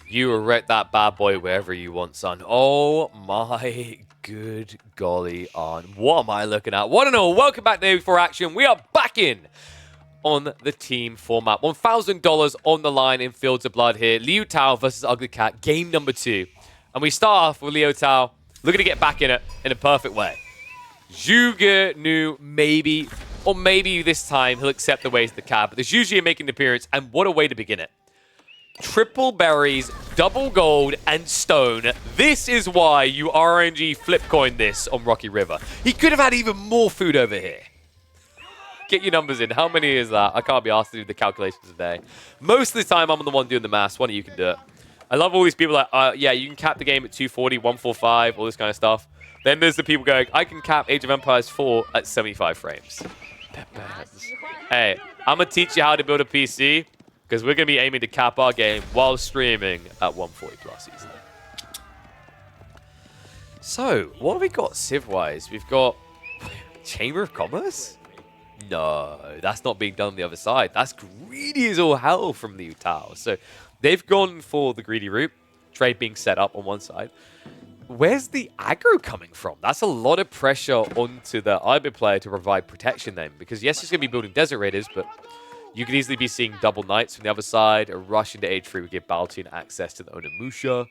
You erect that bad boy wherever you want, son. Oh my good golly on. What am I looking at? One and all, welcome back to for action. We are back in on the team format. $1,000 on the line in Fields of Blood here. Liu Tao versus Ugly Cat, game number 2. And we start off with Liu Tao looking to get back in it in a perfect way. Zhuge knew maybe, or maybe this time he'll accept the ways of the cat, but there's usually making an appearance, and what a way to begin it. Triple berries, double gold, and stone. This is why you RNG flip coined this on Rocky River. He could have had even more food over here. Get your numbers in. How many is that? I can't be asked to do the calculations today. Most of the time, I'm the one doing the maths. One of you can do it. I love all these people like, yeah, you can cap the game at 240, 145, all this kind of stuff. Then there's the people going, I can cap Age of Empires 4 at 75 frames. Hey, I'm going to teach you how to build a PC, because we're going to be aiming to cap our game while streaming at 140 plus easily. So, what have we got Civ-wise? We've got Chamber of Commerce? No, that's not being done on the other side. That's greedy as all hell from Liu Tao. So, they've gone for the greedy route. Trade being set up on one side. Where's the aggro coming from? That's a lot of pressure onto the Ayyubid player to provide protection then. Because yes, he's going to be building Desert Raiders, but you could easily be seeing double Knights from the other side. A rush into Age 3 would give Byzantine access to the Onimusha.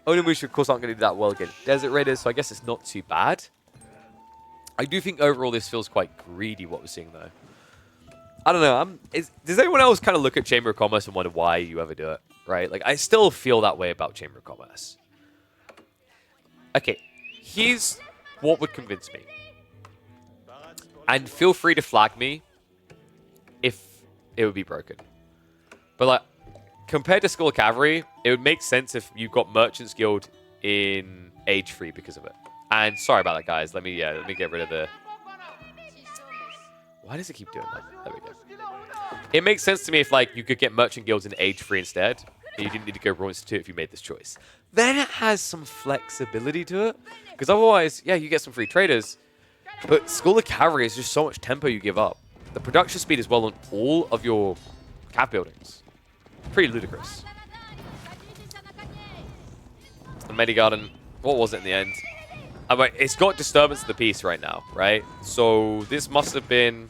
Onimusha, of course, aren't going to do that well against Desert Raiders, so I guess it's not too bad. I do think overall this feels quite greedy, what we're seeing, though. I don't know. Does anyone else kind of look at Chamber of Commerce and wonder why you ever do it, right? Like, I still feel that way about Chamber of Commerce. Okay, here's what would convince me. And feel free to flag me if it would be broken. But, like, compared to School of Cavalry, it would make sense if you got Merchant's Guild in Age 3 because of it. And sorry about that, guys. Let me get rid of the... Why does it keep doing that? There we go. It makes sense to me if, like, you could get Merchant Guilds in Age 3 instead. And you didn't need to go Royal Institute if you made this choice. Then it has some flexibility to it. Because otherwise, yeah, you get some free traders. But School of Cavalry is just so much tempo you give up. The production speed is well on all of your cav buildings. Pretty ludicrous. The Medigarden, what was it in the end? It's got disturbance of the peace right now, right? So this must have been...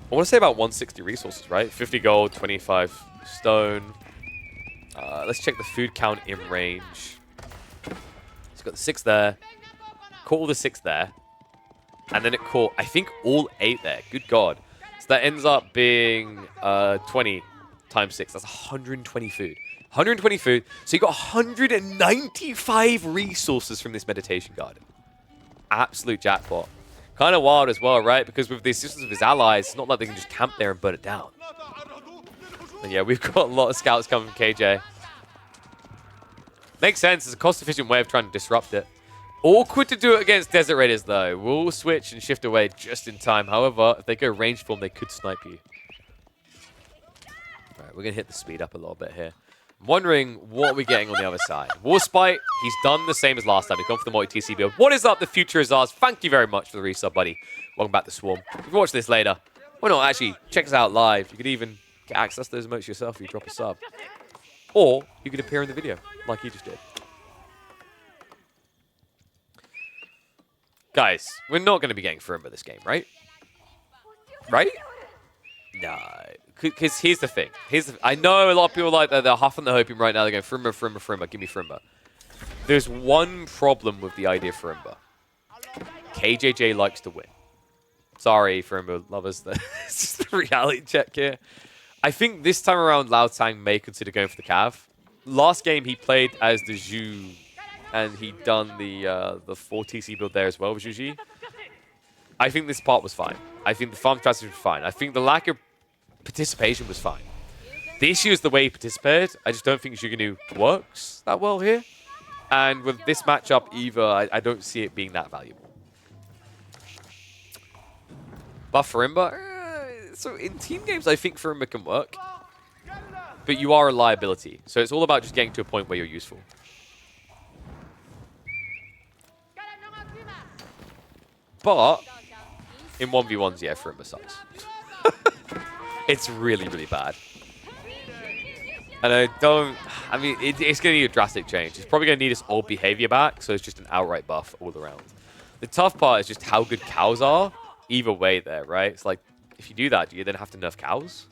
I want to say about 160 resources, right? 50 gold, 25 stone. Let's check the food count in range. It's got the 6 there. Caught all the 6 there. And then it caught, I think, all 8 there. Good God. So that ends up being 20 times 6. That's 120 food. 120 food. So you got 195 resources from this meditation garden. Absolute jackpot. Kind of wild as well, right? Because with the assistance of his allies, it's not like they can just camp there and burn it down. And yeah, we've got a lot of scouts coming from KJ. Makes sense. It's a cost-efficient way of trying to disrupt it. Awkward to do it against Desert Raiders, though. We'll switch and shift away just in time. However, if they go range form, they could snipe you. All right, we're going to hit the speed up a little bit here. I'm wondering what we're getting on the other side. Warspite, he's done the same as last time. He's gone for the multi-TC build. What is up? The future is ours. Thank you very much for the resub, buddy. Welcome back to Swarm. If you watch this later, why not actually check us out live? You could even get access to those emotes yourself if you drop a sub. Or you could appear in the video, like you just did. Guys, we're not going to be getting Furimba this game, right? Right? No. Because here's the thing. I know a lot of people like that. They're huffing the hoping right now. They're going, Furimba, Furimba, Furimba. Give me Furimba. There's one problem with the idea of Furimba. KJJ likes to win. Sorry, Furimba lovers. It's just the reality check here. I think this time around, Lao Tang may consider going for the Cav. Last game, he played as the Zhu, and he'd done the 4 TC build there as well with Zhu. I think this part was fine. I think the farm strategy was fine. I think the lack of participation was fine. The issue is the way he participated. I just don't think Zhuganu works that well here. And with this matchup, either, I don't see it being that valuable. But Furimba, so in team games, I think Furimba can work. But you are a liability. So it's all about just getting to a point where you're useful. But in 1v1s, yeah, Furimba sucks. It's really, really bad. And I mean, it's going to need a drastic change. It's probably going to need its old behavior back, so it's just an outright buff all around. The tough part is just how good cows are either way there, right? It's like, if you do that, do you then have to nerf cows?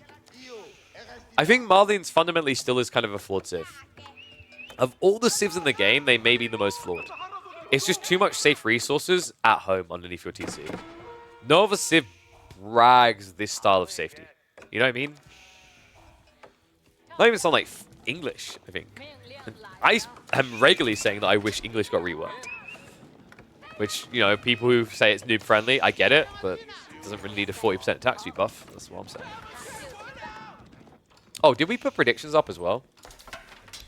I think Malians fundamentally still is kind of a flawed civ. Of all the civs in the game, they may be the most flawed. It's just too much safe resources at home underneath your TC. No other civ brags this style of safety. You know what I mean? Not even sound like English, I think. I am regularly saying that I wish English got reworked. Which, you know, people who say it's noob friendly, I get it, but it doesn't really need a 40% attack speed buff. That's what I'm saying. Oh, did we put predictions up as well?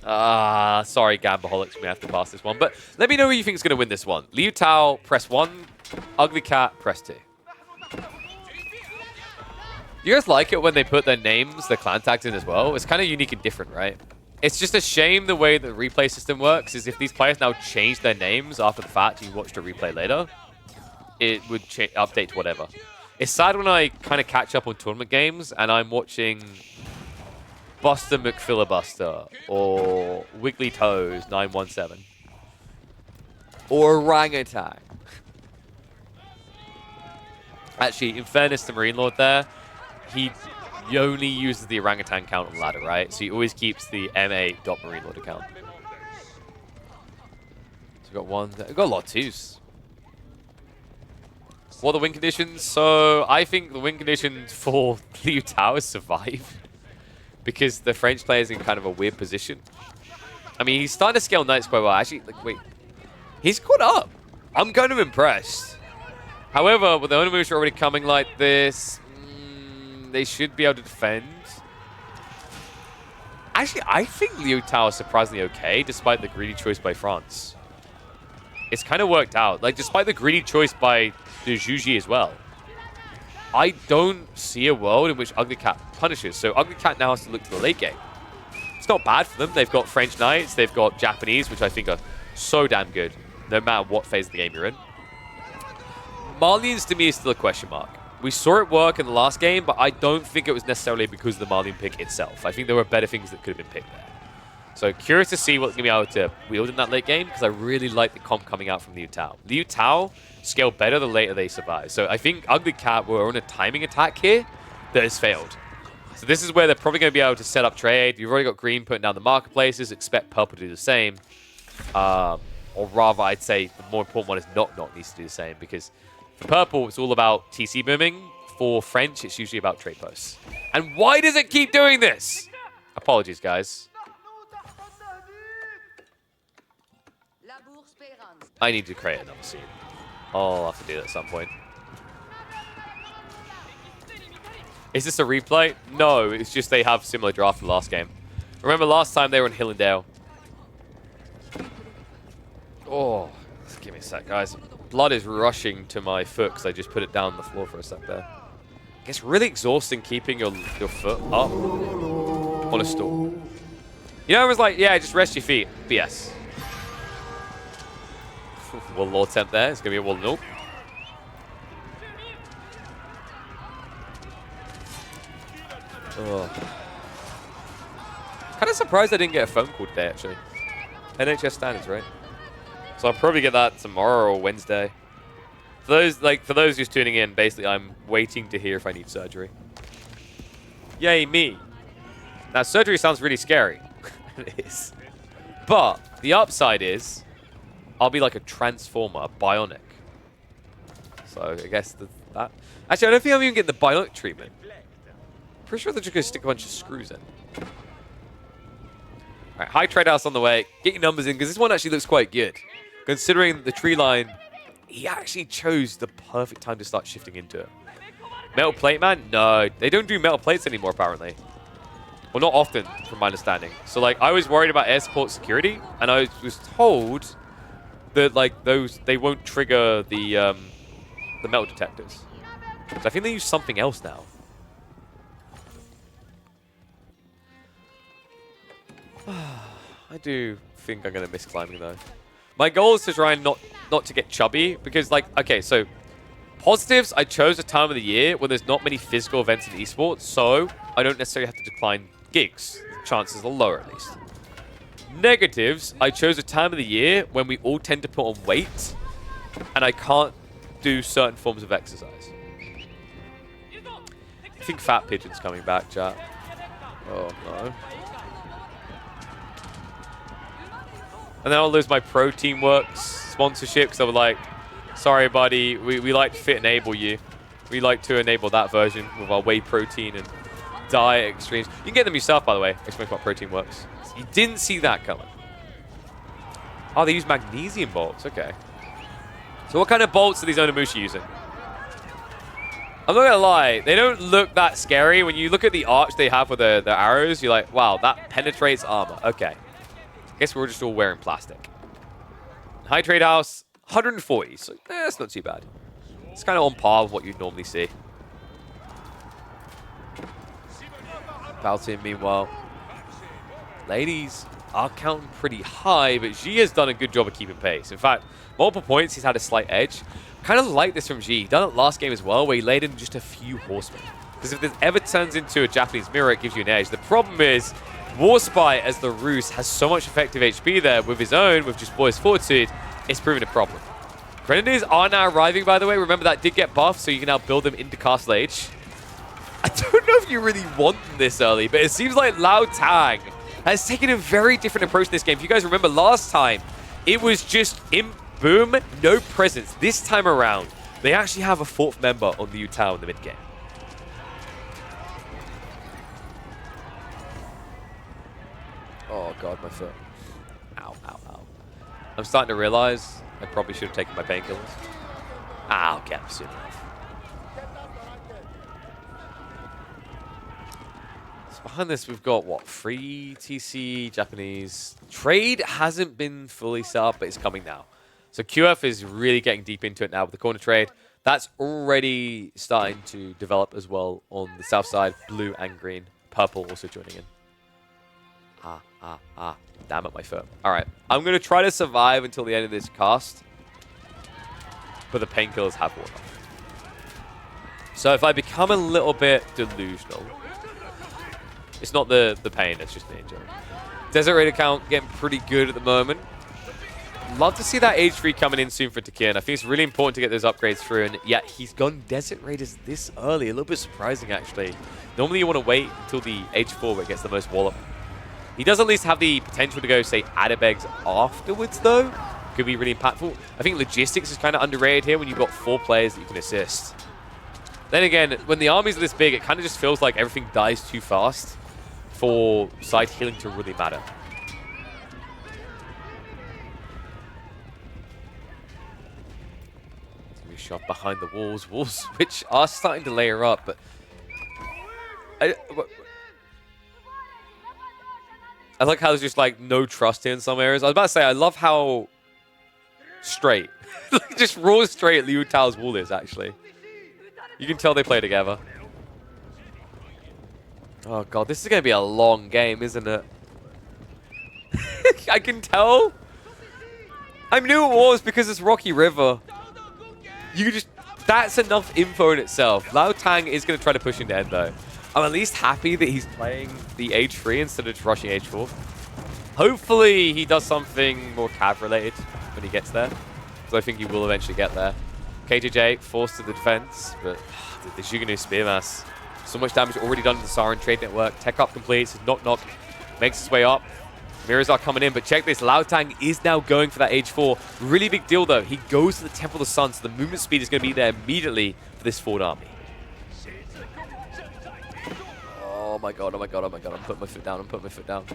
Sorry, Gambaholics, we have to pass this one. But let me know who you think is going to win this one. Liu Tao, press 1. Ugly Cat, press 2. You guys like it when they put their names, their clan tags in as well? It's kind of unique and different, right? It's just a shame the way the replay system works is if these players now change their names after the fact and you watched a replay later, it would update to whatever. It's sad when I kind of catch up on tournament games and I'm watching Buster McFilibuster or Wiggly Toes 917 or Orangutan. Actually, in fairness to Marine Lord there, he only uses the orangutan count on ladder, right? So he always keeps the MA.MarineLord account. So we got one. We got a lot of twos. What are the win conditions? So I think the win conditions for Liu Tao is survive. Because the French player is in kind of a weird position. I mean, he's starting to scale knights quite well. Actually, like, wait. He's caught up. I'm kind of impressed. However, with the only moves already coming like this, they should be able to defend. Actually, I think Liu Tao is surprisingly okay, despite the greedy choice by France. It's kind of worked out. Like, despite the greedy choice by the Zhuji as well. I don't see a world in which Ugly Cat punishes. So Ugly Cat now has to look to the late game. It's not bad for them. They've got French Knights. They've got Japanese, which I think are so damn good, no matter what phase of the game you're in. Malians, to me, is still a question mark. We saw it work in the last game, but I don't think it was necessarily because of the Malian pick itself. I think there were better things that could have been picked there. So curious to see what's going to be able to wield in that late game, because I really like the comp coming out from Liu Tao. Liu Tao scale better the later they survive. So I think Ugly Cat were on a timing attack here that has failed. So this is where they're probably going to be able to set up trade. You've already got green putting down the marketplaces. Expect purple to do the same. Or rather, I'd say the more important one is Knock needs to do the same, because for purple, it's all about TC booming. For French, it's usually about trade posts. And why does it keep doing this? Apologies, guys. I need to create another scene. I'll have to do that at some point. Is this a replay? No, it's just they have similar draft to the last game. Remember last time they were in Hillendale. Oh, give me a sec, guys. Blood is rushing to my foot because I just put it down on the floor for a sec there. It's really exhausting keeping your foot up on a stool. You know, it was like, yeah, just rest your feet. BS. Wall Lord temp there. It's going to be a wall nuke. Oh. Kind of surprised I didn't get a phone call today, actually. NHS standards, right? So I'll probably get that tomorrow or Wednesday. For those who's tuning in, basically I'm waiting to hear if I need surgery. Yay, me. Now, surgery sounds really scary. It is. But the upside is I'll be like a transformer, a bionic. So I guess that. Actually, I don't think I'm even getting the bionic treatment. Pretty sure they're just going to stick a bunch of screws in. All right, high trade house on the way. Get your numbers in, because this one actually looks quite good. Considering the tree line, he actually chose the perfect time to start shifting into it. Metal plate, man? No, they don't do metal plates anymore, apparently. Well, not often, from my understanding. So, like, I was worried about air support security, and I was told that, like, they won't trigger the metal detectors. So I think they use something else now. I do think I'm going to miss climbing, though. My goal is to try and not to get chubby, because, like, okay, so positives, I chose a time of the year when there's not many physical events in esports, so I don't necessarily have to decline gigs, chances are lower at least. Negatives, I chose a time of the year when we all tend to put on weight, and I can't do certain forms of exercise. I think Fat Pigeon's coming back, chat. Oh, no. And then I'll lose my Protein Works sponsorship because I was like, sorry, buddy, we like to fit enable you. We like to enable that version with our whey protein and diet extremes. You can get them yourself, by the way. Explain what Protein Works. You didn't see that coming. Oh, they use magnesium bolts. Okay. So what kind of bolts are these Onimusha using? I'm not going to lie. They don't look that scary. When you look at the arch they have with their arrows, you're like, wow, that penetrates armor. Okay. I guess we're just all wearing plastic. High trade house, 140. So that's not too bad. It's kind of on par with what you'd normally see. Paltin, meanwhile. Ladies are counting pretty high, but Xi has done a good job of keeping pace. In fact, multiple points, he's had a slight edge. Kind of like this from Xi. He done it last game as well, where he laid in just a few horsemen. Because if this ever turns into a Japanese mirror, it gives you an edge. The problem is, Warspite, as the Rus, has so much effective HP there with his own, with just Boy's Fortitude, it's proven a problem. Grenadiers are now arriving, by the way. Remember, that did get buffed, so you can now build them into Castle Age. I don't know if you really want them this early, but it seems like Lao Tang has taken a very different approach to this game. If you guys remember last time, it was just boom, no presence. This time around, they actually have a fourth member on the Utao in the mid game. Oh god, my foot. Ow, ow, ow. I'm starting to realize I probably should have taken my painkillers. I'll get them soon enough. Behind this, we've got, what, 3 TC Japanese. Trade hasn't been fully set up, but it's coming now. So QF is really getting deep into it now with the corner trade. That's already starting to develop as well on the south side. Blue and green. Purple also joining in. Damn it, my foot. All right. I'm going to try to survive until the end of this cast. But the painkillers have worn off. So if I become a little bit delusional... It's not the pain, it's just the injury. Desert Raider count getting pretty good at the moment. Love to see that age 3 coming in soon for Takian. I think it's really important to get those upgrades through, and yet he's gone Desert Raiders this early. A little bit surprising, actually. Normally you want to wait until the age 4 where it gets the most wallop. He does at least have the potential to go, say, Adabegs afterwards, though. Could be really impactful. I think logistics is kind of underrated here when you've got 4 players that you can assist. Then again, when the armies are this big, it kind of just feels like everything dies too fast for side healing to really matter. It's going to be shot behind the walls. Walls which are starting to layer up, but... I like how there's just like no trust here in some areas. I was about to say, I love how straight, just raw straight Liu Tao's wall is, actually. You can tell they play together. Oh god, this is going to be a long game, isn't it? I can tell. I knew it was because it's Rocky River. You just... That's enough info in itself. Lao Tang is going to try to push into end, though. I'm at least happy that he's playing the H3 instead of just rushing H4. Hopefully he does something more cav-related when he gets there. Because I think he will eventually get there. KJJ forced to the defense, but the Shuganu Spearmass. So much damage already done to the Sarin trade network. Tech up completes. Knock Knock makes his way up. Mirrors are coming in, but check this. Lao Tang is now going for that H4. Really big deal, though. He goes to the Temple of the Sun, so the movement speed is going to be there immediately for this forward army. Oh my god, oh my god, oh my god. I'm putting my foot down, I'm putting my foot down.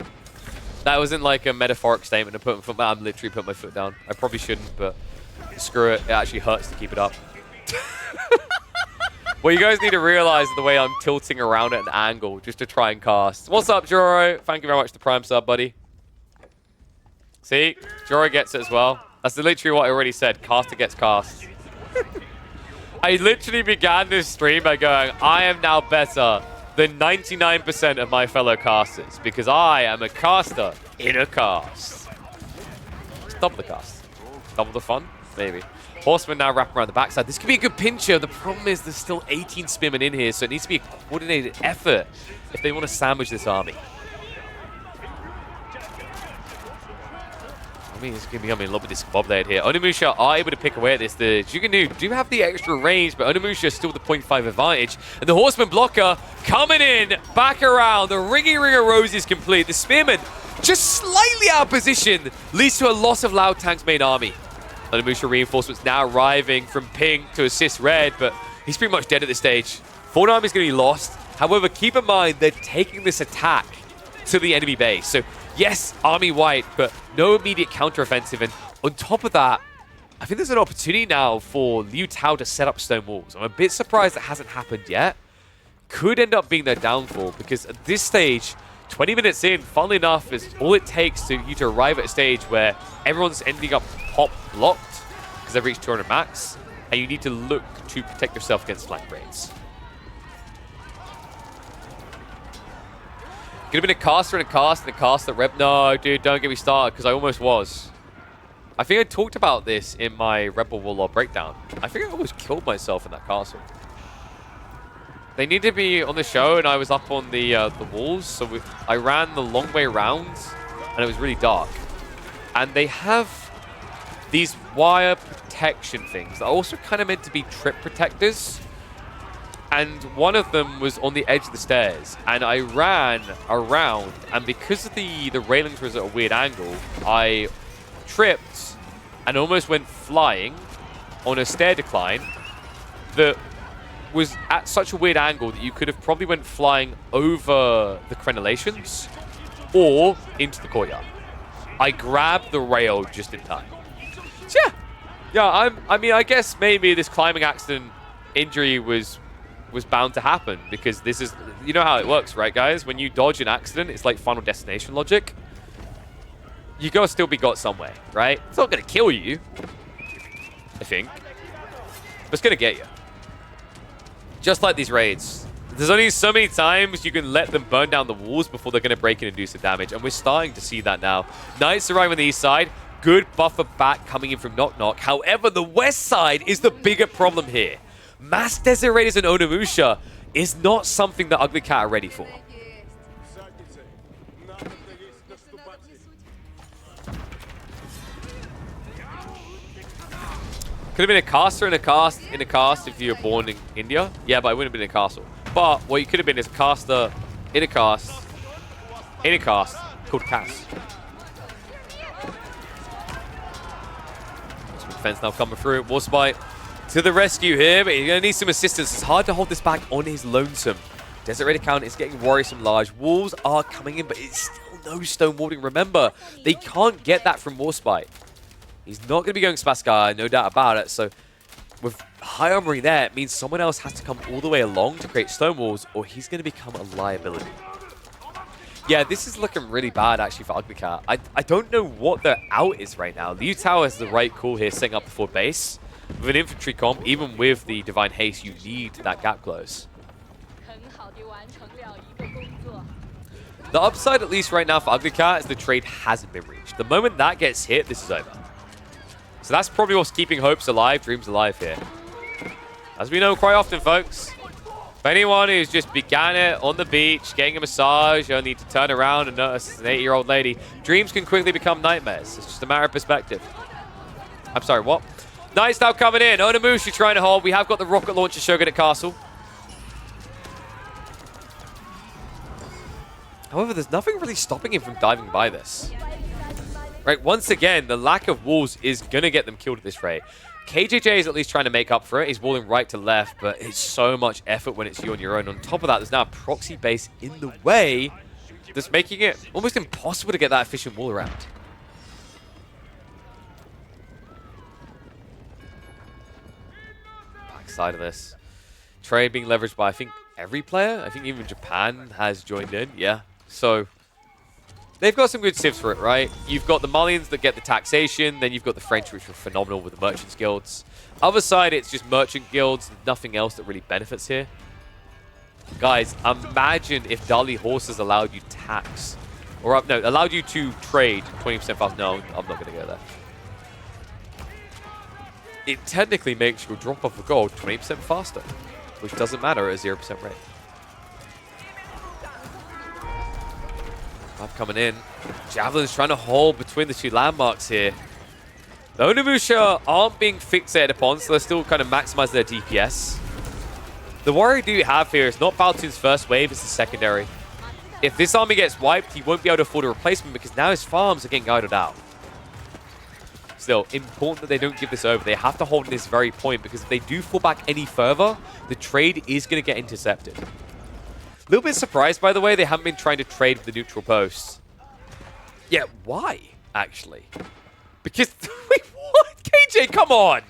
That wasn't like a metaphoric statement. I'm literally putting my foot down. I probably shouldn't, but screw it. It actually hurts to keep it up. Well, you guys need to realize the way I'm tilting around at an angle just to try and cast. What's up, Joro? Thank you very much for the Prime sub, buddy. See? Joro gets it as well. That's literally what I already said. Caster gets cast. I literally began this stream by going, I am now better than 99% of my fellow casters because I am a caster in a cast. Just double the cast. Double the fun? Maybe. Horseman now wrapping around the backside. This could be a good pincher. The problem is there's still 18 spearmen in here, so it needs to be a coordinated effort if they want to sandwich this army. mean, it's going to be becoming a little bit discombobulated here. Onimusha are able to pick away at this. The Jugunu do have the extra range, but Onimusha is still the 0.5 advantage. And the Horseman blocker coming in, back around. The Ringy Ring of Rose is complete. The Spearman just slightly out of position leads to a loss of Loud Tank's main army. Onimusha reinforcements now arriving from pink to assist red, but he's pretty much dead at this stage. Forward army is going to be lost. However, keep in mind they're taking this attack to the enemy base. So yes, army white, but no immediate counteroffensive. And on top of that, I think there's an opportunity now for Liu Tao to set up stone walls. I'm a bit surprised it hasn't happened yet. Could end up being their downfall, because at this stage, 20 minutes in, funnily enough, is all it takes to you to arrive at a stage where everyone's ending up pop blocked because they've reached 200 max, and you need to look to protect yourself against flank raids. Could have been a caster and a cast and a cast that rep. No, dude, don't get me started, because I almost was. I think I talked about this in my Rebel Warlord breakdown. I think I almost killed myself in that castle. They needed to be on the show, and I was up on the walls, so I ran the long way around, and it was really dark. And they have these wire protection things that are also kind of meant to be trip protectors. And one of them was on the edge of the stairs, and I ran around, and because of the railings was at a weird angle, I tripped and almost went flying on a stair decline that was at such a weird angle that you could have probably went flying over the crenellations or into the courtyard. I grabbed the rail just in time. So yeah, I mean, I guess maybe this climbing accident injury was bound to happen, because this is, you know how it works, right, guys? When you dodge an accident, it's like Final Destination logic. You gotta still be got somewhere, right? It's not gonna kill you, I think, but it's gonna get you. Just like these raids. There's only so many times you can let them burn down the walls before they're gonna break in and do some damage, and we're starting to see that now. Knights arrive on the east side. Good buffer back coming in from Knock Knock. However, the west side is the bigger problem here. Mass Desert Raiders and Onimusha is not something that Ugly Cat are ready for. Could have been a caster and a cast if you were born in India. Yeah, but I wouldn't have been in a castle. But what you could have been is a caster in a cast called Cass. Some defense now coming through. Warspite to the rescue here, but he's going to need some assistance. It's hard to hold this back on his lonesome. Desert Raider count is getting worrisome large. Walls are coming in, but it's still no stone warding. Remember, they can't get that from Warspite. He's not going to be going Spaskar, no doubt about it. So with high armory there, it means someone else has to come all the way along to create stone walls, or he's going to become a liability. Yeah, this is looking really bad, actually, for Ugly Cat. I don't know what their out is right now. Liu Tao is the right call here, setting up the forward base. With an infantry comp, even with the Divine Haste, you need that gap close. The upside, at least right now, for Ugly Cat is the trade hasn't been reached. The moment that gets hit, this is over. So that's probably what's keeping hopes alive, dreams alive here. As we know quite often, folks, for anyone who's just began it on the beach, getting a massage, only to turn around and notice it's an 8-year-old lady, dreams can quickly become nightmares. It's just a matter of perspective. I'm sorry, what? Knights now coming in. Onimusha trying to hold. We have got the rocket launcher Shogunate Castle. However, there's nothing really stopping him from diving by this. Right, once again, the lack of walls is going to get them killed at this rate. KJJ is at least trying to make up for it. He's walling right to left, but it's so much effort when it's you on your own. On top of that, there's now a proxy base in the way that's making it almost impossible to get that efficient wall around. Backside of this. Trade being leveraged by, I think, every player. I think even Japan has joined in. Yeah, so they've got some good civs for it, right? You've got the Malians that get the taxation, then you've got the French, which are phenomenal with the merchants guilds. Other side, it's just merchant guilds, nothing else that really benefits here. Guys, imagine if Dali horses allowed you tax, or no, allowed you to trade 20% faster. No, I'm not going to go there. It technically makes your drop off of gold 20% faster, which doesn't matter at a 0% rate. Up coming in. Javelin's trying to hold between the two landmarks here. The Onimusha aren't being fixated upon, so they're still kind of maximizing their DPS. The worry I do have here is not Baltoon's first wave, it's the secondary. If this army gets wiped, he won't be able to afford a replacement because now his farms are getting guided out. Still, important that they don't give this over. They have to hold this very point because if they do fall back any further, the trade is going to get intercepted. A little bit surprised, by the way, they haven't been trying to trade with the neutral post. Yeah, why, actually? Because, wait, what? KJ, come on!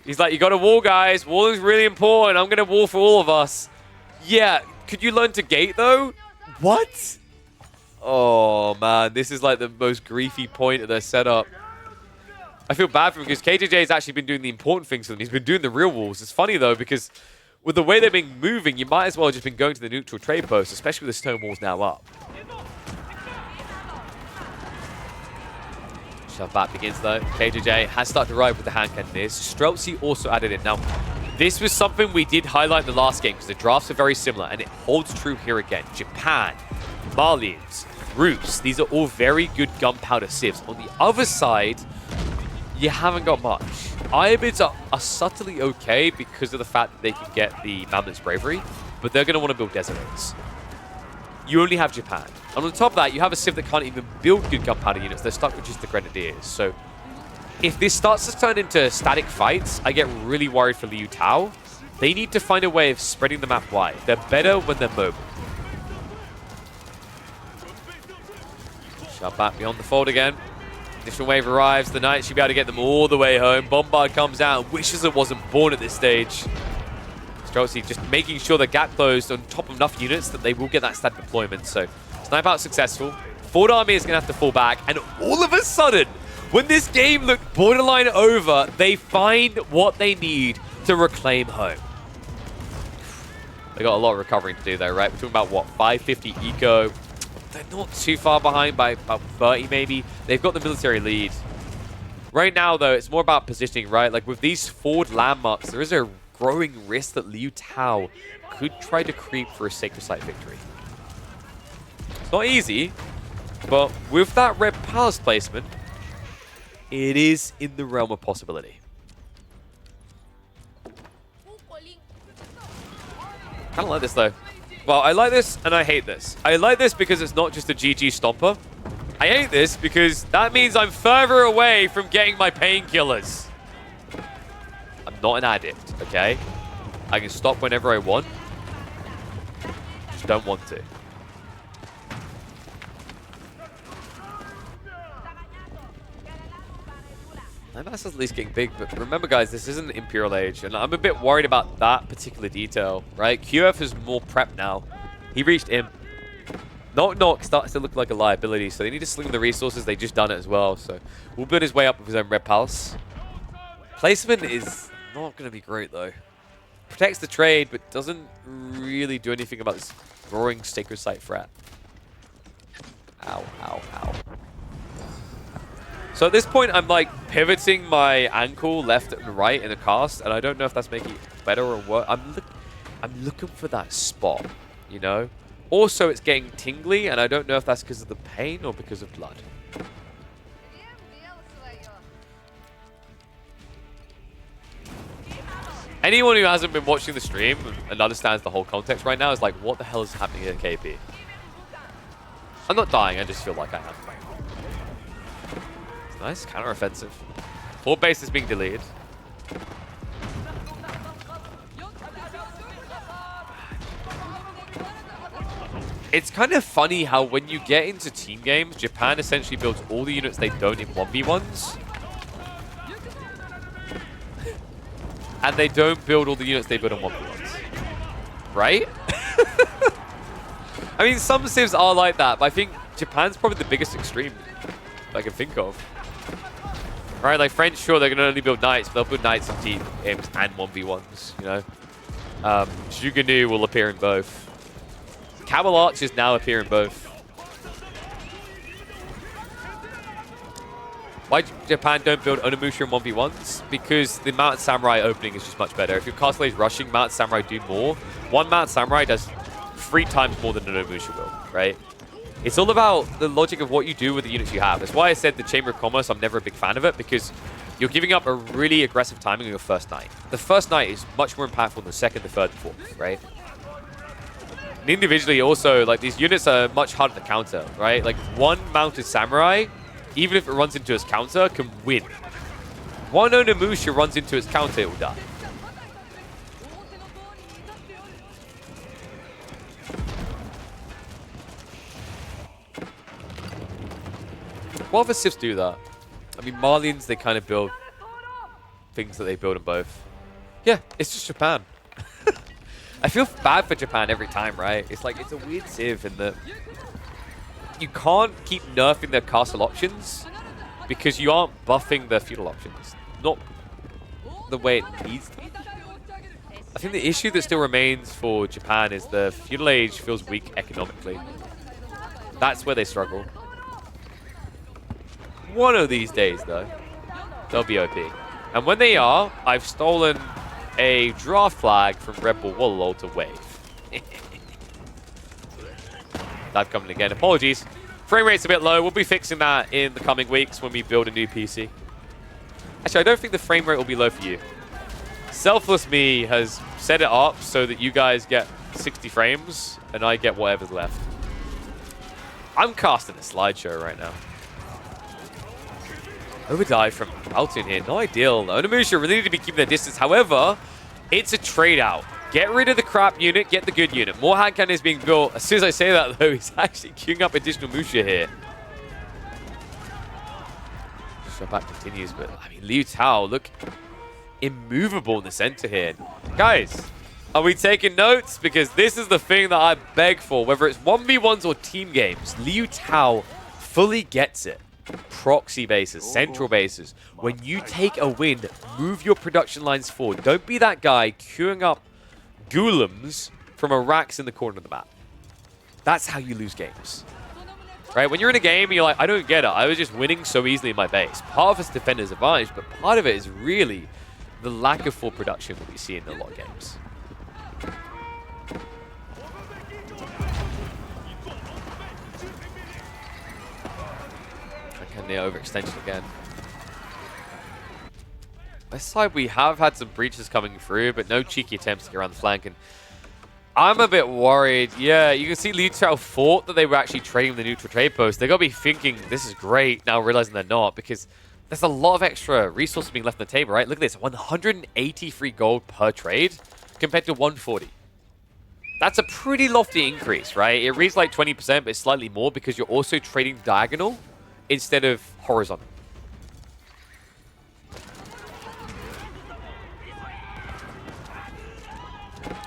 He's like, you got to wall, guys. Wall is really important. I'm going to wall for all of us. Yeah, could you learn to gate, though? What? Oh, man. This is like the most griefy point of their setup. I feel bad for him because KJJ has actually been doing the important things for them. He's been doing the real walls. It's funny, though, because with the way they've been moving, you might as well have just been going to the neutral trade post, especially with the stone walls now up. Shove back begins, though. KJJ has started to arrive with the hand cannoneers. Streltsy also added in. Now, this was something we did highlight in the last game because the drafts are very similar, and it holds true here again. Japan, Malians, Rus, these are all very good gunpowder civs. On the other side, you haven't got much. Ayyubids are subtly okay because of the fact that they can get the Mamluk's Bravery, but they're going to want to build Deserts. You only have Japan. And on top of that, you have a civ that can't even build good gunpowder units. They're stuck with just the Grenadiers. So if this starts to turn into static fights, I get really worried for Liu Tao. They need to find a way of spreading the map wide. They're better when they're mobile. Shove back beyond the fold again. Initial wave arrives. The Knight should be able to get them all the way home. Bombard comes out. Wishes it wasn't born at this stage. Streltsy just making sure the gap closed on top of enough units that they will get that stat deployment. So snipe out successful. Ford Army is going to have to fall back. And all of a sudden, when this game looked borderline over, they find what they need to reclaim home. They got a lot of recovering to do though, right? We're talking about, what, 550 eco. They're not too far behind by about 30 maybe. They've got the military lead. Right now, though, it's more about positioning, right? Like with these forward landmarks, there is a growing risk that Liu Tao could try to creep for a Sacred Site victory. It's not easy, but with that Red Palace placement, it is in the realm of possibility. I don't like this, though. Well, I like this and I hate this. I like this because it's not just a GG stomper. I hate this because that means I'm further away from getting my painkillers. I'm not an addict, okay? I can stop whenever I want. Just don't want to. My mass is at least getting big, but remember, guys, this isn't Imperial Age, and I'm a bit worried about that particular detail, right? QF is more prep now. He reached Imp. Knock Knock starts to look like a liability, so they need to sling the resources. They just done it as well, so we'll build his way up with his own Red Palace. Placement is not going to be great, though. Protects the trade, but doesn't really do anything about this growing Sacred Site threat. Ow, ow, ow. So at this point, I'm like pivoting my ankle left and right in a cast, and I don't know if that's making it better or worse. I'm looking for that spot, you know? Also, it's getting tingly, and I don't know if that's because of the pain or because of blood. Anyone who hasn't been watching the stream and understands the whole context right now is like, what the hell is happening at KP? I'm not dying, I just feel like I am. Nice counter-offensive. Full base is being deleted. It's kind of funny how when you get into team games, Japan essentially builds all the units they don't in 1v1s. And they don't build all the units they build in 1v1s. Right? I mean, some civs are like that, but I think Japan's probably the biggest extreme I can think of. Right, like French, sure, they're going to only build knights, but they'll build knights in team games and 1v1s, you know. Shuganu will appear in both. Camel Archers now appear in both. Why Japan don't build Onimusha in 1v1s? Because the Mounted Samurai opening is just much better. If your Castell's rushing, Mounted Samurai do more. One Mounted Samurai does 3 times more than an Omusha will, right? It's all about the logic of what you do with the units you have. That's why I said the Chamber of Commerce, I'm never a big fan of it, because you're giving up a really aggressive timing on your first knight. The first knight is much more impactful than the second, the third, and fourth, right? And individually also, like, these units are much harder to counter, right? Like, one mounted samurai, even if it runs into its counter, can win. One Onimusha runs into its counter, it will die. What other civs do that? I mean, Malians, they kind of build things that they build in both. Yeah, it's just Japan. I feel bad for Japan every time, right? It's like, it's a weird civ in that you can't keep nerfing their castle options because you aren't buffing their feudal options. Not the way it needs to be. I think the issue that still remains for Japan is the feudal age feels weak economically. That's where they struggle. One of these days, though, they'll be OP. And when they are, I've stolen a draft flag from Red Bull Wallalow to wave. Dive coming again. Apologies. Frame rate's a bit low. We'll be fixing that in the coming weeks when we build a new PC. Actually, I don't think the frame rate will be low for you. Selfless Me has set it up so that you guys get 60 frames and I get whatever's left. I'm casting a slideshow right now. Overdive from Altoon here, not ideal. Onimusha really need to be keeping their distance. However, it's a trade-out. Get rid of the crap unit, get the good unit. More hand cannon is being built. As soon as I say that, though, he's actually queuing up additional Musha here. Shotback continues, but I mean, Liu Tao, look immovable in the center here. Guys, are we taking notes? Because this is the thing that I beg for, whether it's 1v1s or team games. Liu Tao fully gets it. Proxy bases, central bases. When you take a win, move your production lines forward. Don't be that guy queuing up golems from a racks in the corner of the map. That's how you lose games. Right? When you're in a game and you're like, I don't get it. I was just winning so easily in my base. Part of it's defender's advantage, but part of it is really the lack of full production that we see in a lot of games. And the overextension again. This side we have had some breaches coming through, but no cheeky attempts to get around the flank. And I'm a bit worried. Yeah, you can see Liu Tao thought that they were actually trading the neutral trade post. They got to be thinking this is great, now realizing they're not, because there's a lot of extra resources being left on the table, right? Look at this, 183 gold per trade compared to 140. That's a pretty lofty increase, right? It reads like 20%, but it's slightly more because you're also trading diagonal instead of horizontal.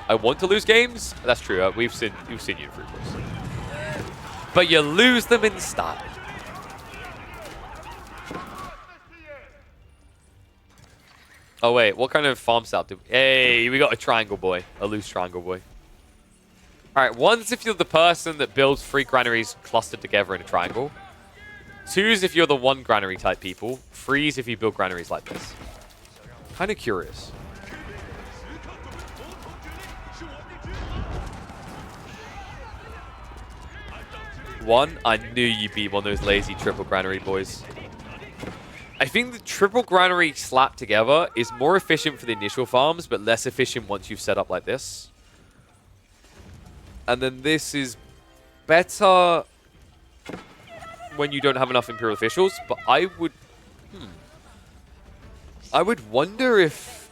I want to lose games. That's true. We've seen you in free course. But you lose them in style. Oh wait, what kind of farm style do we? Hey, we got a triangle boy, a loose triangle boy. All right, one's if you're the person that builds 3 granaries clustered together in a triangle. 2's if you're the 1 granary type people. 3's if you build granaries like this. Kind of curious. One, I knew you'd be one of those lazy triple granary boys. I think the triple granary slapped together is more efficient for the initial farms, but less efficient once you've set up like this. And then this is better when you don't have enough Imperial officials, but I would wonder if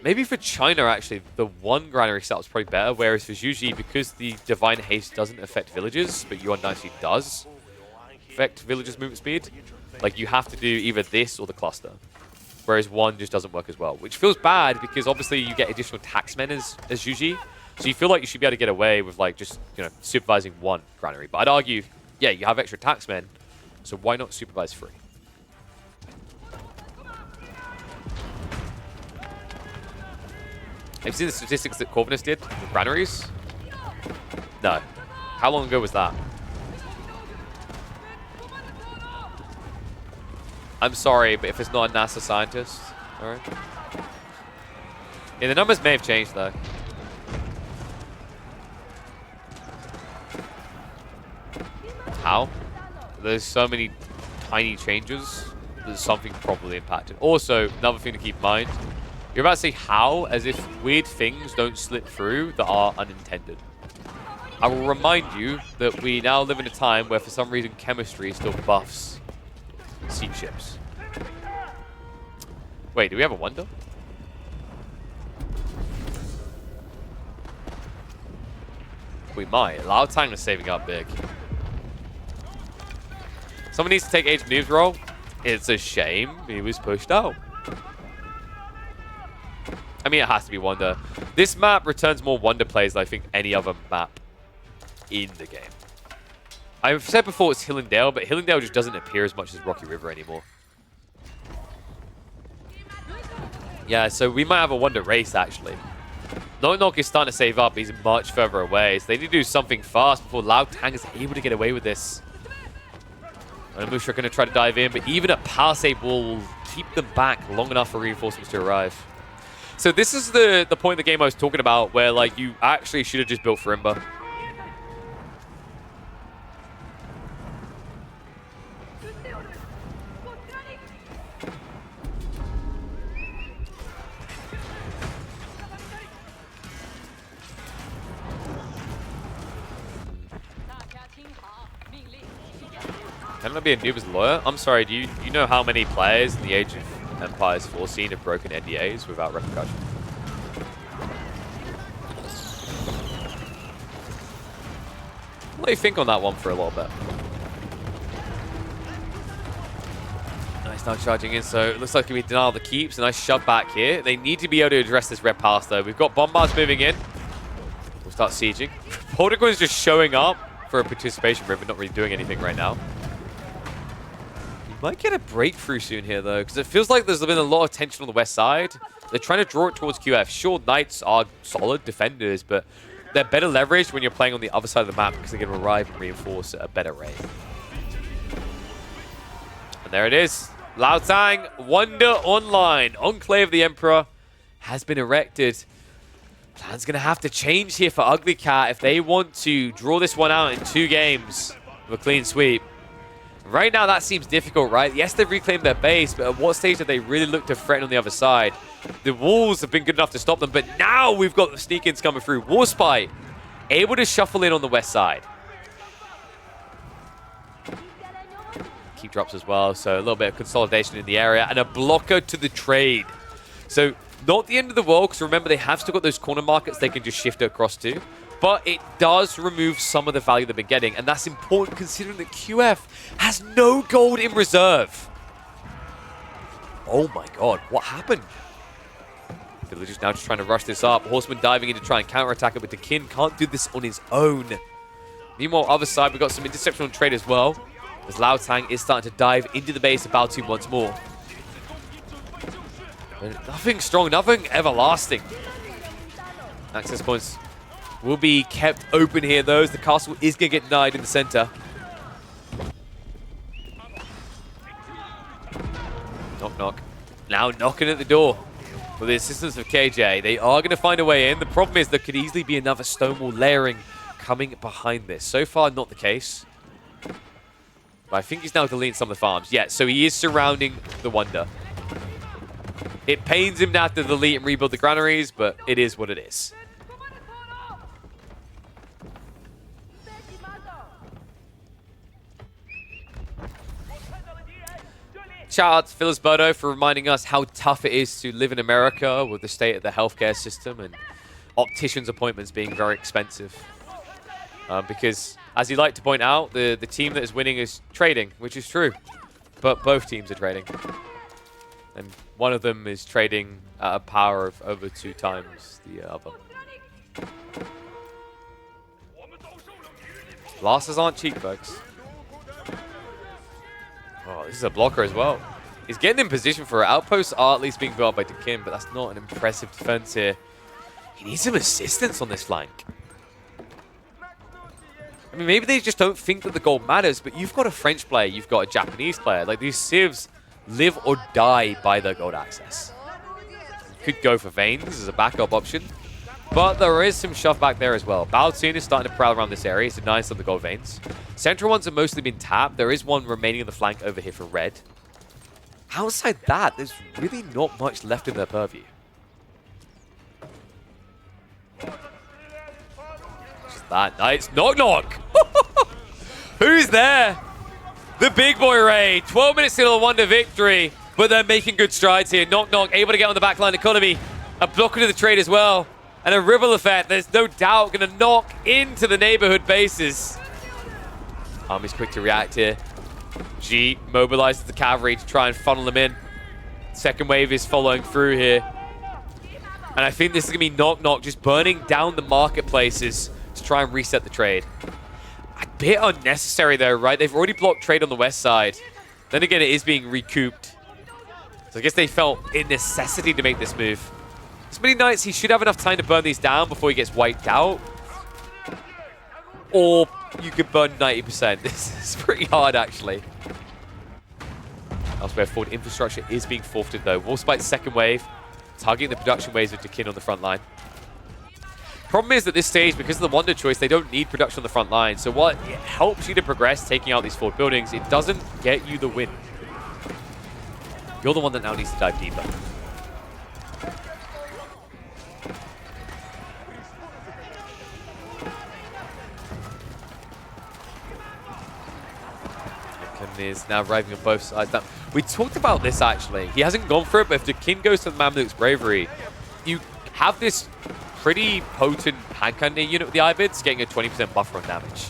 maybe for China actually the 1 granary setup is probably better, whereas for Zhuji, because the Divine Haste doesn't affect villages, but Yuan Dynasty does affect villages' movement speed, like you have to do either this or the cluster, whereas 1 just doesn't work as well, which feels bad because obviously you get additional taxmen as Zhuji, so you feel like you should be able to get away with like just, you know, supervising 1 granary, but I'd argue, yeah, you have extra taxmen, so why not supervise 3? Have you seen the statistics that Corvinus did with granaries? No. How long ago was that? I'm sorry, but if it's not a NASA scientist, alright. Yeah, the numbers may have changed though. how. There's so many tiny changes. There's something probably impacted. Also, another thing to keep in mind, you're about to say how as if weird things don't slip through that are unintended. I will remind you that we now live in a time where for some reason chemistry still buffs siege ships. Wait, do we have a wonder? We might. Lao Tang is saving up big. Someone needs to take Age Moves role. It's a shame he was pushed out. I mean, it has to be Wonder. This map returns more Wonder plays than I think any other map in the game. I've said before it's Hillendale, but Hillendale just doesn't appear as much as Rocky River anymore. Yeah, so we might have a Wonder race, actually. Knock is starting to save up. He's much further away, so they need to do something fast before Lao Tang is able to get away with this. And Musha are going to try to dive in, but even a Palisade will keep them back long enough for reinforcements to arrive. So this is the point of the game I was talking about, where like you actually should have just built Farimba. Can I be Anubis lawyer? I'm sorry, do you know how many players in the Age of Empires 4 scene have broken NDAs without repercussion? Let me think on that one for a little bit. Nice, now charging in, so it looks like we denial the keeps. A nice shove back here. They need to be able to address this red pass though. We've got bombards moving in. We'll start sieging. Portico is just showing up for a participation river, not really doing anything right now. Might get a breakthrough soon here, though, because it feels like there's been a lot of tension on the west side. They're trying to draw it towards QF. Sure, Knights are solid defenders, but they're better leveraged when you're playing on the other side of the map because they can arrive and reinforce at a better rate. And there it is. Lao Tang, Wonder Online. Enclave of the Emperor has been erected. Plan's going to have to change here for Ugly Cat if they want to draw this one out in 2 games with a clean sweep. Right now, that seems difficult, right? Yes, they've reclaimed their base, but at what stage have they really looked to threaten on the other side? The walls have been good enough to stop them, but now we've got the sneak-ins coming through. Warspite able to shuffle in on the west side. Keep drops as well, so a little bit of consolidation in the area, and a blocker to the trade. So, not the end of the world, because remember, they have still got those corner markets they can just shift across to. But it does remove some of the value they've been getting, and that's important considering that QF has no gold in reserve. Oh my god, what happened? Villagers now just trying to rush this up. Horseman diving in to try and counterattack it, but Dekin can't do this on his own. Meanwhile, other side, we've got some interception on trade as well, as Lao Tang is starting to dive into the base of Baotoon once more. But nothing strong, nothing everlasting. Access points will be kept open here, though. The castle is going to get denied in the center. Knock, knock. Now knocking at the door. With the assistance of KJ, they are going to find a way in. The problem is there could easily be another stonewall layering coming behind this. So far, not the case. But I think he's now deleting some of the farms. Yeah, so he is surrounding the Wonder. It pains him to have to delete and rebuild the granaries, but it is what it is. Shout out to Phyllis Burdo for reminding us how tough it is to live in America with the state of the healthcare system and opticians' appointments being very expensive. Because, as you like to point out, the team that is winning is trading, which is true. But both teams are trading. And one of them is trading at a power of over 2 times the other. Losses aren't cheap, folks. Oh, this is a blocker as well. He's getting in position for it. Outposts are at least being built by Dekin, but that's not an impressive defense here. He needs some assistance on this flank. I mean, maybe they just don't think that the gold matters, but you've got a French player, you've got a Japanese player. Like, these civs live or die by their gold access. Could go for Veins as a backup option. But there is some shove back there as well. Byzantine is starting to prowl around this area. It's denying some of the gold veins. Central ones have mostly been tapped. There is one remaining on the flank over here for red. Outside that, there's really not much left in their purview. Just that nice. Knock knock! Who's there? The big boy Ray. 12 minutes till a wonder victory. But they're making good strides here. Knock knock, able to get on the backline economy. A blocker to the trade as well. And a ripple effect, there's no doubt, going to knock into the neighborhood bases. Army's quick to react here. G mobilizes the cavalry to try and funnel them in. Second wave is following through here. And I think this is going to be knock knock, just burning down the marketplaces to try and reset the trade. A bit unnecessary though, right? They've already blocked trade on the west side. Then again, it is being recouped. So I guess they felt a necessity to make this move. This many knights, he should have enough time to burn these down before he gets wiped out. Or you could burn 90%. This is pretty hard, actually. Elsewhere, forward infrastructure is being forfeited, though. Warspite's second wave, targeting the production waves of Dekin on the front line. Problem is, at this stage, because of the Wonder choice, they don't need production on the front line. So what it helps you to progress taking out these forward buildings, it doesn't get you the win. You're the one that now needs to dive deeper. Is now arriving on both sides. Now, we talked about this actually. He hasn't gone for it, but if the king goes to the Mamluk's bravery, you have this pretty potent hand cannon unit with the Ayyubids getting a 20% buffer on damage.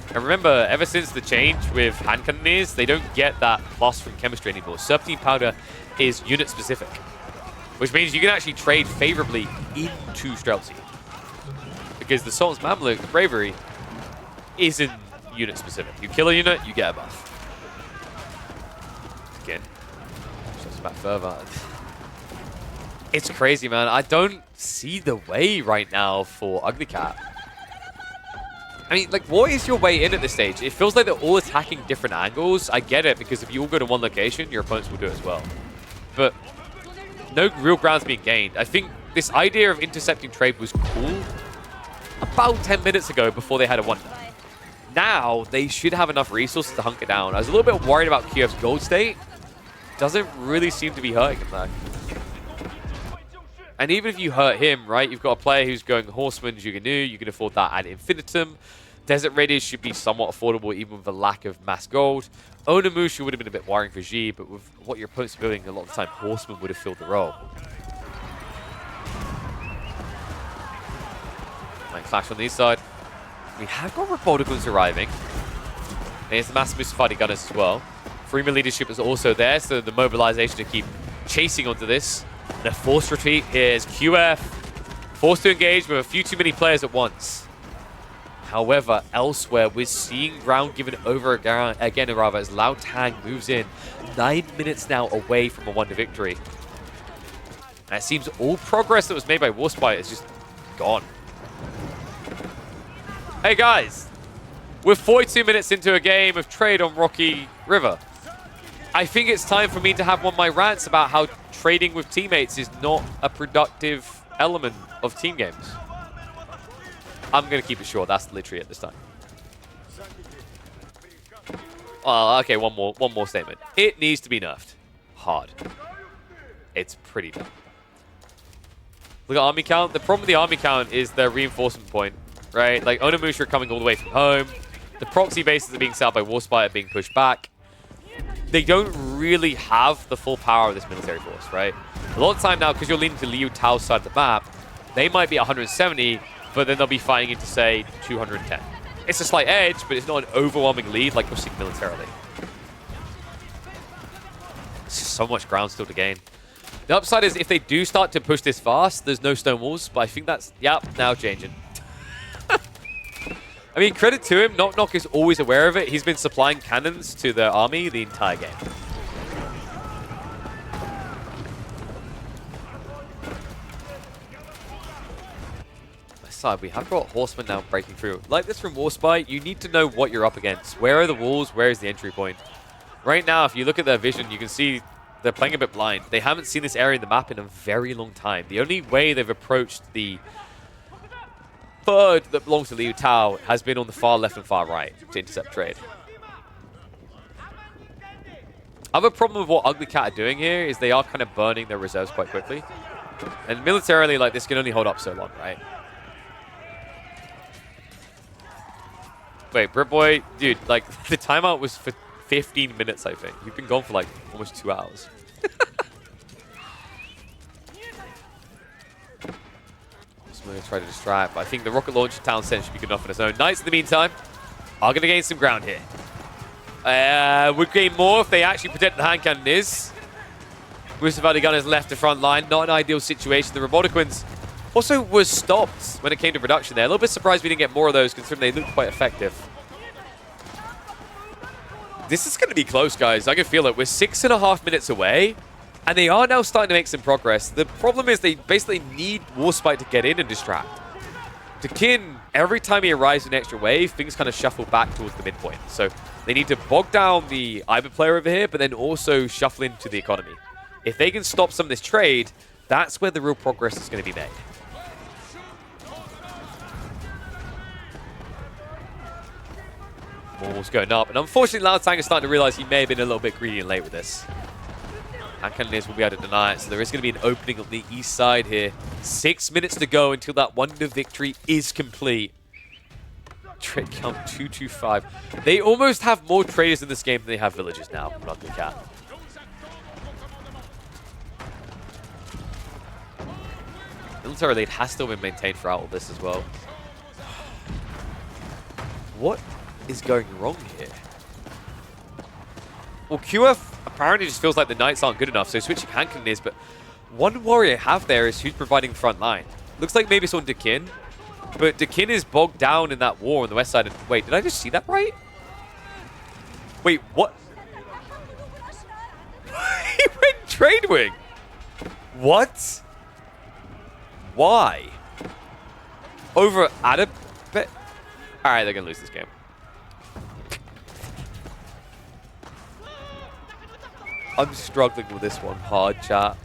And remember, ever since the change with hand cannoneers, they don't get that plus from chemistry anymore. Serpentine powder is unit specific, which means you can actually trade favorably into Streltsy. Because the Sultan's Mamluk, the bravery, isn't unit specific. You kill a unit, you get a buff. Again, just back further. It's crazy, man. I don't see the way right now for Ugly Cat. I mean, like, what is your way in at this stage? It feels like they're all attacking different angles. I get it, because if you all go to one location, your opponents will do it as well. But no real ground's being gained. I think this idea of intercepting trade was cool about 10 minutes ago before they had a wonder. Now, they should have enough resources to hunker down. I was a little bit worried about Kiev's gold state. Doesn't really seem to be hurting him, though. And even if you hurt him, right, you've got a player who's going Horseman, Juganu, you can afford that ad infinitum. Desert Raiders should be somewhat affordable, even with a lack of mass gold. Onamusha would have been a bit worrying for G, but with what your opponent's building, a lot of the time, Horseman would have filled the role. Might clash on the east side. We have got Republicans arriving. There's the massive Mustafadi Gunners as well. Freeman leadership is also there, so the mobilization to keep chasing onto this. And a forced retreat. Here's QF. Forced to engage with a few too many players at once. However, elsewhere, we're seeing ground given over again, rather, as Lao Tang moves in. 9 minutes now away from a wonder victory. And it seems all progress that was made by Warspite is just gone. Hey guys, we're 42 minutes into a game of trade on Rocky River. I think it's time for me to have one of my rants about how trading with teammates is not a productive element of team games. I'm going to keep it short. That's literally at this time. Oh, okay, one more statement. It needs to be nerfed. Hard. It's pretty dumb. Look at army count. The problem with the army count is their reinforcement point, right? Like, Onamusha are coming all the way from home. The proxy bases are being set up by Warspite are being pushed back. They don't really have the full power of this military force, right? A lot of time now, because you're leaning to Liu Tao's side of the map, they might be 170, but then they'll be fighting into, say, 210. It's a slight edge, but it's not an overwhelming lead like we're seeing militarily. There's just so much ground still to gain. The upside is if they do start to push this fast, there's no stone walls, but I think that's, yep, now changing. I mean, credit to him, Knock Knock is always aware of it. He's been supplying cannons to their army the entire game. This side, we have got Horsemen now breaking through. Like this from Warspite, you need to know what you're up against. Where are the walls? Where is the entry point? Right now, if you look at their vision, you can see they're playing a bit blind. They haven't seen this area in the map in a very long time. The only way they've approached the third that belongs to Liu Tao has been on the far left and far right to intercept trade. Other problem with what Ugly Cat are doing here is they are kind of burning their reserves quite quickly. And militarily, like, this can only hold up so long, right? Wait, Britboy, dude, like, the timeout was for 15 minutes, I think. You've been gone for, like, almost 2 hours. So I'm going to try to distract, but I think the rocket launcher town center should be good enough on its own. Knights, in the meantime, are going to gain some ground here. Would gain more if they actually protect the hand cannoneers. Mustafa Gun has left the front line. Not an ideal situation. The Robotiquins also was stopped when it came to production there. A little bit surprised we didn't get more of those, considering they look quite effective. This is going to be close, guys. I can feel it. We're 6.5 minutes away, and they are now starting to make some progress. The problem is they basically need Warspite to get in and distract. Dekin, every time he arrives in an extra wave, things kind of shuffle back towards the midpoint. So they need to bog down the Ayyubid player over here, but then also shuffle into the economy. If they can stop some of this trade, that's where the real progress is going to be made. More's going up, and unfortunately Lao Tang is starting to realize he may have been a little bit greedy and late with this. And Cannoneers will be able to deny it, so there is going to be an opening on the east side here. 6 minutes to go until that wonder victory is complete. Trade count 225. They almost have more traders in this game than they have villagers now. Ugly Cat. Military lead has still been maintained throughout all this as well. What is going wrong here? Well, QF apparently just feels like the Knights aren't good enough, so switching hand cannoneers, but one warrior I have there is who's providing the front line. Looks like maybe it's on Dekin, but Dekin is bogged down in that war on the west side. Wait, did I just see that right? Wait, what? He went trade wing. What? Why? Over Ayyubid? Alright, they're going to lose this game. I'm struggling with this one hard, chat.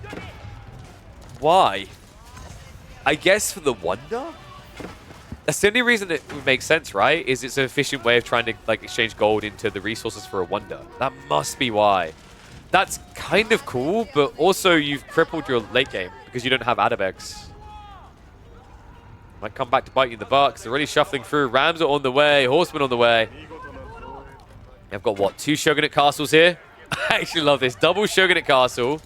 Why? I guess for the wonder? That's the only reason it would make sense, right? Is it's an efficient way of trying to like exchange gold into the resources for a wonder. That must be why. That's kind of cool, but also you've crippled your late game because you don't have Adabex. Might come back to bite you in the butt because they're already shuffling through. Rams are on the way. Horsemen on the way. They've got, what, 2 Shogunate castles here? I actually love this. Double Shogunate castle.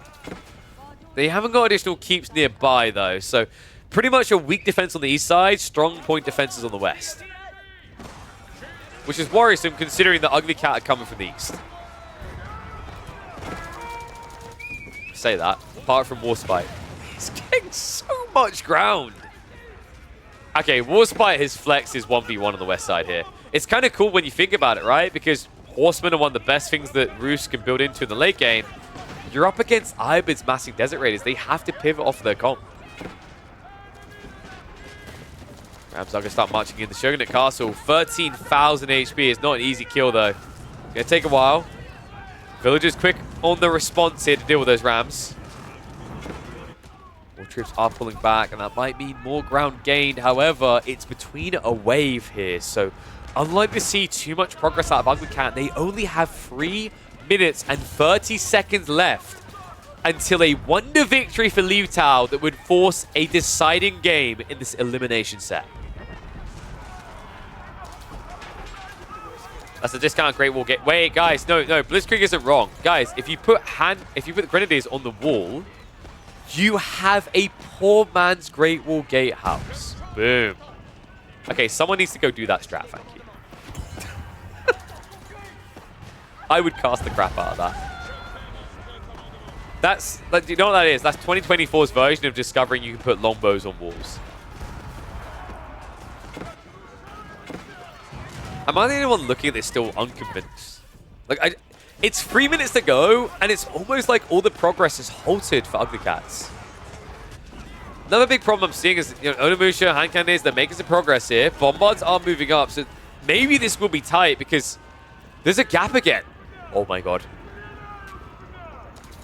They haven't got additional keeps nearby, though. So pretty much a weak defense on the east side. Strong point defenses on the west. Which is worrisome considering the Ugly Cat are coming from the east. Say that. Apart from Warspite. He's getting so much ground. Okay, Warspite has flexed his 1v1 on the west side here. It's kind of cool when you think about it, right? Because Horsemen are one of the best things that Roos can build into in the late game. You're up against Ayyubid's massive Desert Raiders. They have to pivot off their comp. Rams are going to start marching in the Shogunate Castle. 13,000 HP is not an easy kill, though. Going to take a while. Villagers quick on the response here to deal with those Rams. More troops are pulling back, and that might mean more ground gained. However, it's between a wave here, so unlikely to see too much progress out of Ugly Cat. They only have 3 minutes and 30 seconds left until a wonder victory for Liu Tao that would force a deciding game in this elimination set. That's a discount Great Wall Gate. Wait, guys, no, Blitzkrieg isn't wrong. Guys, if you put the Grenadiers on the wall, you have a poor man's Great Wall Gatehouse. Boom. Okay, someone needs to go do that strat, thank you. I would cast the crap out of that. That's, do you know what that is? That's 2024's version of discovering you can put longbows on walls. Am I the only one looking at this still unconvinced? Like, it's 3 minutes to go, and it's almost like all the progress is halted for Ugly Cats. Another big problem I'm seeing is, you know, Onimusha, hand cannoneers, they're making some progress here. Bombards are moving up, so maybe this will be tight because there's a gap again. Oh my god.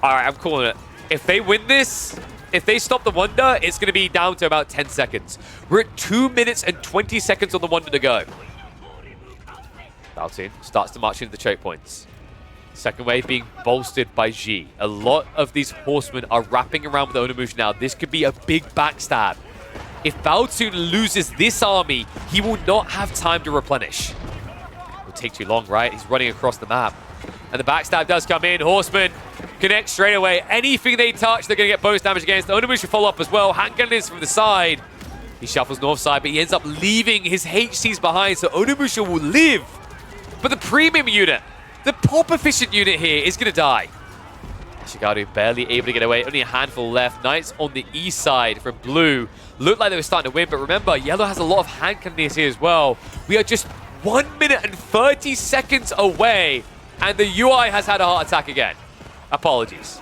Alright, I'm calling it. If they win this, If they stop the Wonder, it's going to be down to about 10 seconds. We're at 2 minutes and 20 seconds on the Wonder to go. Byzantine starts to march into the choke points. Second wave being bolstered by G. A lot of these horsemen are wrapping around with Onimusha now. This could be a big backstab. If Byzantine loses this army, he will not have time to replenish. It will take too long, right? He's running across the map. And the backstab does come in. Horsemen connect straight away. Anything they touch, they're going to get bonus damage against. Onimusha follow up as well. Hand cannons from the side. He shuffles north side, but he ends up leaving his HCs behind, so Onimusha will live. But the premium unit, the pop efficient unit here is going to die. Shigadu barely able to get away. Only a handful left. Knights on the east side from blue. Looked like they were starting to win, but remember, yellow has a lot of hand cannons here as well. We are just 1 minute and 30 seconds away, and the UI has had a heart attack again. Apologies.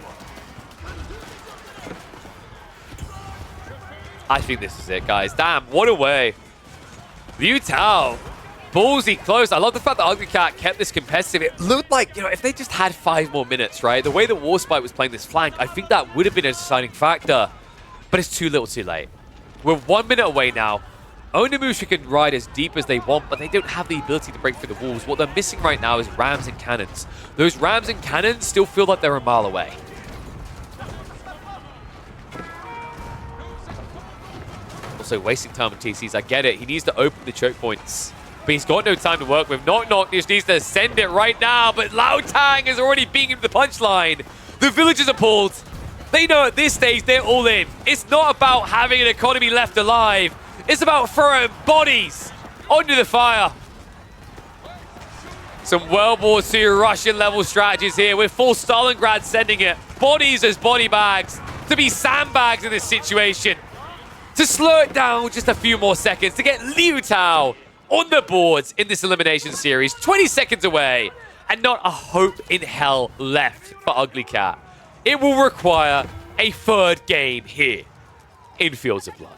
I think this is it, guys. Damn, what a way. Liu Tao, ballsy close. I love the fact that Ugly Cat kept this competitive. It looked like, you know, if they just had 5 more minutes, right? The way that Warspite was playing this flank, I think that would have been a deciding factor. But it's too little too late. We're 1 minute away now. Onimusha can ride as deep as they want, but they don't have the ability to break through the walls. What they're missing right now is rams and cannons. Those rams and cannons still feel like they're a mile away. Also wasting time on TCs, I get it. He needs to open the choke points, but he's got no time to work with. Knock Knock just needs to send it right now, but Lao Tang is already beating him to the punchline. The villagers are pulled. They know at this stage they're all in. It's not about having an economy left alive. It's about throwing bodies onto the fire. Some World War II Russian level strategies here with full Stalingrad sending it. Bodies as body bags to be sandbags in this situation. To slow it down just a few more seconds to get Liu Tao on the boards in this elimination series. 20 seconds away and not a hope in hell left for Ugly Cat. It will require a third game here in Fields of Blood.